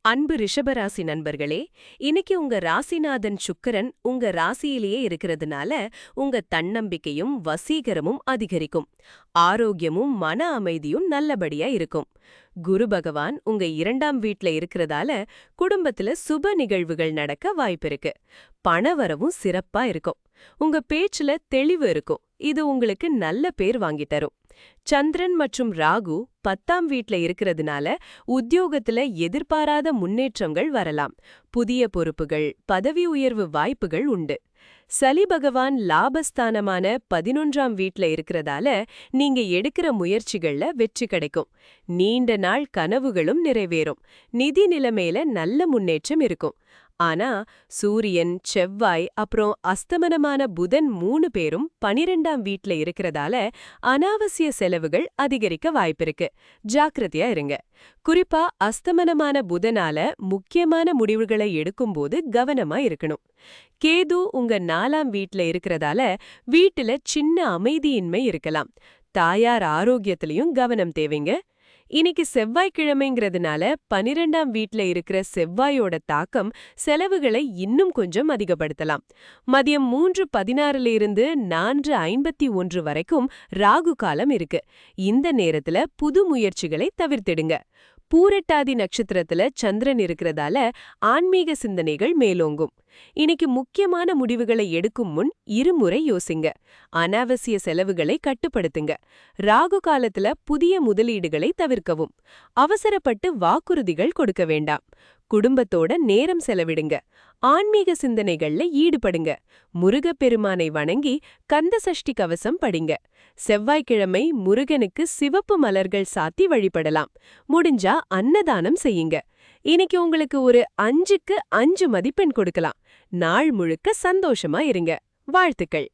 அன்பு ரிஷபராசி நண்பர்களே, இன்னைக்கு உங்க ராசிநாதன் சுக்கிரன் உங்க ராசியிலேயே இருக்கிறதுனால உங்க தன்னம்பிக்கையும் வசீகரமும் அதிகரிக்கும். ஆரோக்கியமும் மன அமைதியும் நல்லபடியா இருக்கும். குரு பகவான் உங்க 2ஆம் வீட்ல இருக்கிறதால குடும்பத்துல சுப நிகழ்வுகள் நடக்க வாய்ப்பிருக்கு. பணவரவும் சிறப்பா இருக்கும். உங்க பேச்சுல தெளிவு இருக்கும். இது உங்களுக்கு நல்ல பேர் வாங்கித் தரும். சந்திரன் மற்றும் ராகு 10ஆம் வீட்ல இருக்கிறதுனால உத்தியோகத்துல எதிர்பாராத முன்னேற்றங்கள் வரலாம். புதிய பொறுப்புகள், பதவி உயர்வு வாய்ப்புகள் உண்டு. சனி பகவான் லாபஸ்தானமான 11ஆம் வீட்ல இருக்கிறதால நீங்க எடுக்கிற முயற்சிகள்ல வெற்றி கிடைக்கும். நீண்ட நாள் கனவுகளும் நிறைவேறும். நிதி நிலைமையில நல்ல முன்னேற்றம் இருக்கும். ஆனா சூரியன், செவ்வாய் அப்புறம் அஸ்தமனமான புதன் 3 பேரும் 12ஆம் வீட்ல இருக்கிறதால அனாவசிய செலவுகள் அதிகரிக்க வாய்ப்பிருக்கு. ஜாக்கிரதையா இருங்க. குறிப்பா அஸ்தமனமான புதனால முக்கியமான முடிவுகளை எடுக்கும்போது கவனமா இருக்கணும். கேது உங்க 4ஆம் வீட்ல இருக்கிறதால வீட்டுல சின்ன அமைதியின்மை இருக்கலாம். தாயார் ஆரோக்கியத்திலையும் கவனம் தேவைங்க. இன்னைக்கு செவ்வாய்க்கிழமைங்கிறதுனால 12ஆம் வீட்ல இருக்கிற செவ்வாயோட தாக்கம் செலவுகளை இன்னும் கொஞ்சம் அதிகப்படுத்தலாம். மதியம் 3:16 இருந்து 4:51 வரைக்கும் ராகு காலம் இருக்கு. இந்த நேரத்துல புது முயற்சிகளை தவிர்த்திடுங்க. பூரட்டாதி நட்சத்திரத்துல சந்திரன் இருக்கிறதால ஆன்மீக சிந்தனைகள் மேலோங்கும். இன்னைக்கு முக்கியமான முடிவுகளை எடுக்கும் முன் இருமுறை யோசிங்க. அனாவசிய செலவுகளை கட்டுப்படுத்துங்க. ராகு காலத்துல புதிய முதலீடுகளை தவிர்க்கவும். அவசரப்பட்டு வாக்குறுதிகள் கொடுக்க வேண்டாம். குடும்பத்தோட நேரம் செலவிடுங்க. ஆன்மீக சிந்தனைகள்ல ஈடுபடுங்க. முருகப்பெருமானை வணங்கி கந்த சஷ்டி கவசம் படிங்க. செவ்வாய்க்கிழமை முருகனுக்கு சிவப்பு மலர்கள் சாத்தி வழிபடலாம். முடிஞ்சா அன்னதானம் செய்யுங்க. இன்னைக்கு உங்களுக்கு ஒரு 5க்கு 5 மதிப்பெண் கொடுக்கலாம். நாள் முழுக்க சந்தோஷமா இருங்க. வாழ்த்துக்கள்.